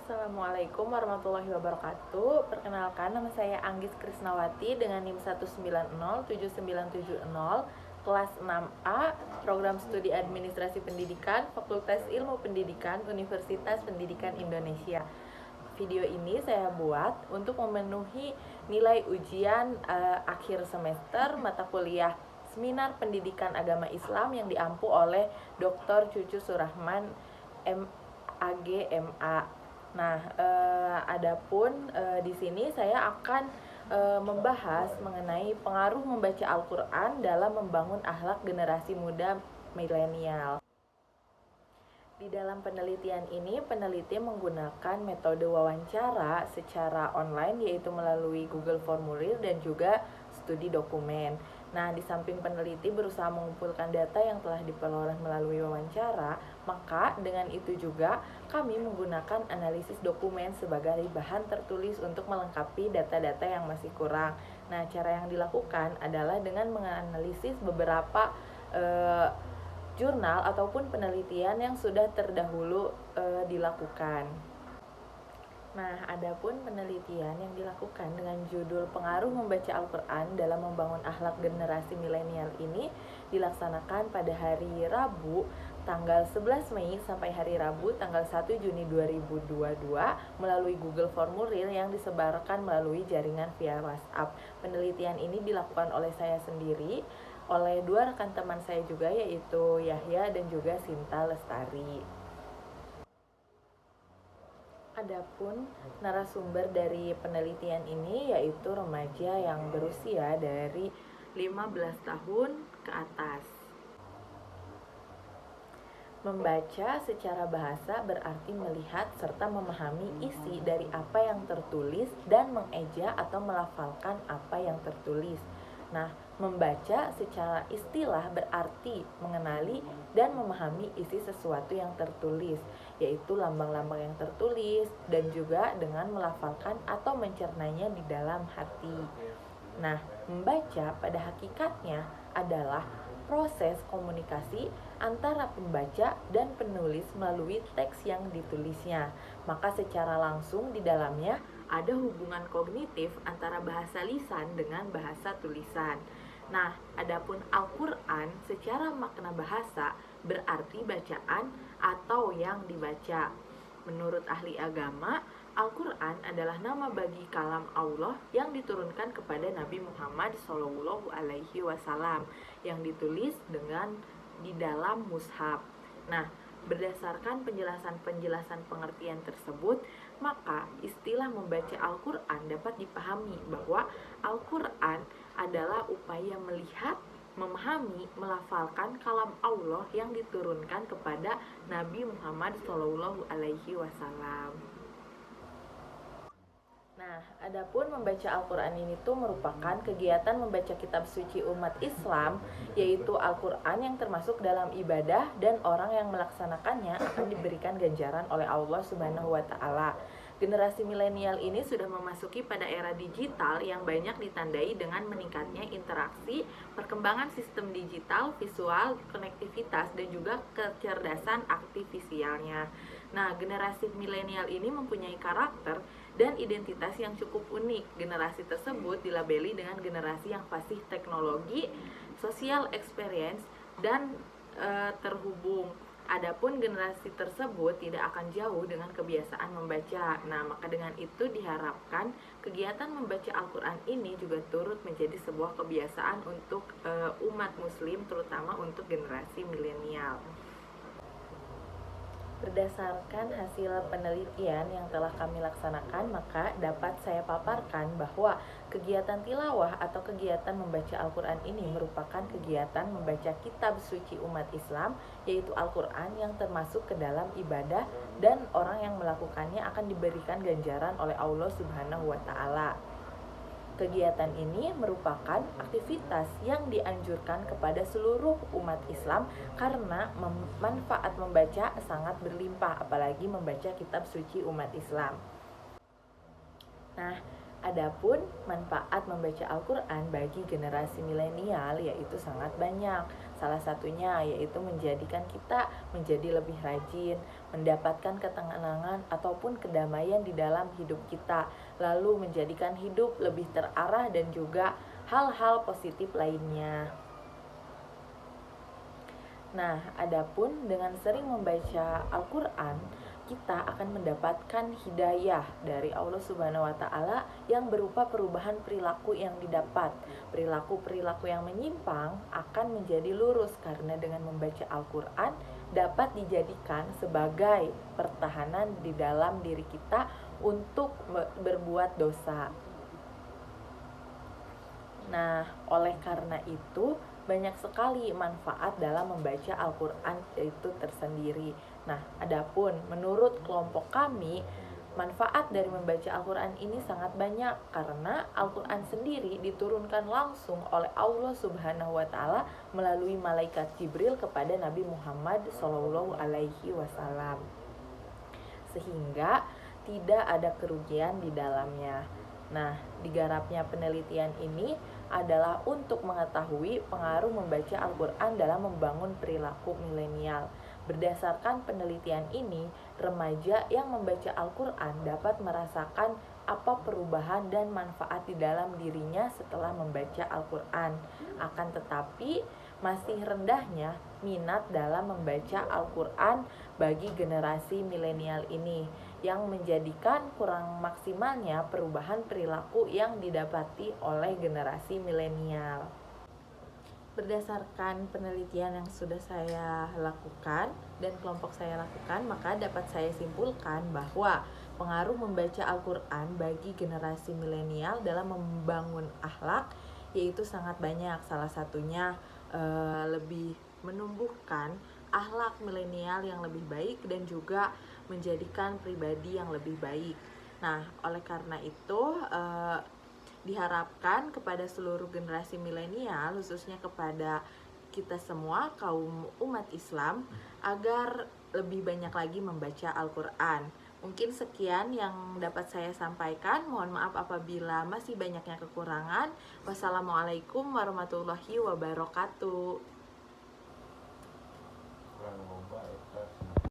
Assalamualaikum warahmatullahi wabarakatuh. Perkenalkan, nama saya Anggis Krisnawati dengan NIM 1907970, kelas 6A, Program Studi Administrasi Pendidikan, Fakultas Ilmu Pendidikan, Universitas Pendidikan Indonesia. Video ini saya buat untuk memenuhi nilai ujian akhir semester mata kuliah Seminar Pendidikan Agama Islam yang diampu oleh Dr. Cucu Surahman MAG MA. Nah, adapun di sini saya akan membahas mengenai pengaruh membaca Al-Quran dalam membangun akhlak generasi muda milenial. Di dalam penelitian ini, peneliti menggunakan metode wawancara secara online, yaitu melalui Google Formulir dan juga studi dokumen. Nah, di samping peneliti berusaha mengumpulkan data yang telah diperoleh melalui wawancara, maka dengan itu juga kami menggunakan analisis dokumen sebagai bahan tertulis untuk melengkapi data-data yang masih kurang. Nah, cara yang dilakukan adalah dengan menganalisis beberapa jurnal ataupun penelitian yang sudah terdahulu dilakukan. Nah, adapun penelitian yang dilakukan dengan judul Pengaruh Membaca Al-Quran dalam Membangun Akhlak Generasi Milenial ini dilaksanakan pada hari Rabu tanggal 11 Mei sampai hari Rabu tanggal 1 Juni 2022 melalui Google Formulir yang disebarkan melalui jaringan via WhatsApp. Penelitian ini dilakukan oleh saya sendiri, oleh dua rekan teman saya juga, yaitu Yahya dan juga Sinta Lestari. Adapun narasumber dari penelitian ini yaitu remaja yang berusia dari 15 tahun ke atas. Membaca secara bahasa berarti melihat serta memahami isi dari apa yang tertulis dan mengeja atau melafalkan apa yang tertulis. Nah, membaca secara istilah berarti mengenali dan memahami isi sesuatu yang tertulis, yaitu lambang-lambang yang tertulis, dan juga dengan melafalkan atau mencernanya di dalam hati. Nah, membaca pada hakikatnya adalah proses komunikasi antara pembaca dan penulis melalui teks yang ditulisnya. Maka secara langsung di dalamnya ada hubungan kognitif antara bahasa lisan dengan bahasa tulisan. Nah, adapun Al-Quran secara makna bahasa berarti bacaan atau yang dibaca. Menurut ahli agama, Al-Quran adalah nama bagi kalam Allah yang diturunkan kepada Nabi Muhammad SAW yang ditulis di dalam mushaf. Nah, berdasarkan penjelasan pengertian tersebut, maka istilah membaca Al-Quran dapat dipahami bahwa Al-Quran adalah upaya melihat, memahami, melafalkan kalam Allah yang diturunkan kepada Nabi Muhammad SAW. Nah, adapun membaca Al-Quran ini tuh merupakan kegiatan membaca kitab suci umat Islam, yaitu Al-Quran yang termasuk dalam ibadah dan orang yang melaksanakannya akan diberikan ganjaran oleh Allah Subhanahu wa Ta'ala. Generasi milenial ini sudah memasuki pada era digital yang banyak ditandai dengan meningkatnya interaksi, perkembangan sistem digital, visual, konektivitas, dan juga kecerdasan artifisialnya. Nah, generasi milenial ini mempunyai karakter dan identitas yang cukup unik. Generasi tersebut dilabeli dengan generasi yang fasih teknologi, social experience, dan terhubung. Adapun generasi tersebut tidak akan jauh dengan kebiasaan membaca. Nah, maka dengan itu diharapkan kegiatan membaca Al-Quran ini juga turut menjadi sebuah kebiasaan untuk umat muslim, terutama untuk generasi milenial. Berdasarkan hasil penelitian yang telah kami laksanakan, maka dapat saya paparkan bahwa kegiatan tilawah atau kegiatan membaca Al-Quran ini merupakan kegiatan membaca kitab suci umat Islam, yaitu Al-Quran yang termasuk ke dalam ibadah dan orang yang melakukannya akan diberikan ganjaran oleh Allah Subhanahu wa Ta'ala. Kegiatan ini merupakan aktivitas yang dianjurkan kepada seluruh umat Islam karena manfaat membaca sangat berlimpah, apalagi membaca kitab suci umat Islam. Nah, Adapun manfaat membaca Al-Quran bagi generasi milenial yaitu sangat banyak. Salah satunya yaitu menjadikan kita menjadi lebih rajin, mendapatkan ketenangan ataupun kedamaian di dalam hidup kita, lalu menjadikan hidup lebih terarah dan juga hal-hal positif lainnya. Nah, adapun dengan sering membaca Al-Quran, kita akan mendapatkan hidayah dari Allah Subhanahu wa Ta'ala yang berupa perubahan perilaku yang didapat. Perilaku-perilaku yang menyimpang akan menjadi lurus karena dengan membaca Al-Quran dapat dijadikan sebagai pertahanan di dalam diri kita untuk berbuat dosa. Nah, oleh karena itu banyak sekali manfaat dalam membaca Al-Quran itu tersendiri. Nah, adapun menurut kelompok kami, manfaat dari membaca Al-Quran ini sangat banyak karena Al-Quran sendiri diturunkan langsung oleh Allah Subhanahu wa Ta'ala melalui malaikat Jibril kepada Nabi Muhammad SAW, sehingga tidak ada kerugian di dalamnya. Nah, digarapnya penelitian ini adalah untuk mengetahui pengaruh membaca Al-Quran dalam membangun perilaku milenial. Berdasarkan penelitian ini, remaja yang membaca Al-Quran dapat merasakan apa perubahan dan manfaat di dalam dirinya setelah membaca Al-Quran. Akan tetapi, masih rendahnya minat dalam membaca Al-Quran bagi generasi milenial ini, yang menjadikan kurang maksimalnya perubahan perilaku yang didapati oleh generasi milenial. Berdasarkan penelitian yang sudah saya lakukan dan kelompok saya lakukan, maka dapat saya simpulkan bahwa pengaruh membaca Al-Quran bagi generasi milenial dalam membangun akhlak yaitu sangat banyak. Salah satunya lebih menumbuhkan akhlak milenial yang lebih baik dan juga menjadikan pribadi yang lebih baik. Nah, oleh karena itu diharapkan kepada seluruh generasi milenial, khususnya kepada kita semua kaum umat Islam, agar lebih banyak lagi membaca Al-Quran. Mungkin sekian yang dapat saya sampaikan. Mohon maaf apabila masih banyaknya kekurangan. Wassalamualaikum warahmatullahi wabarakatuh.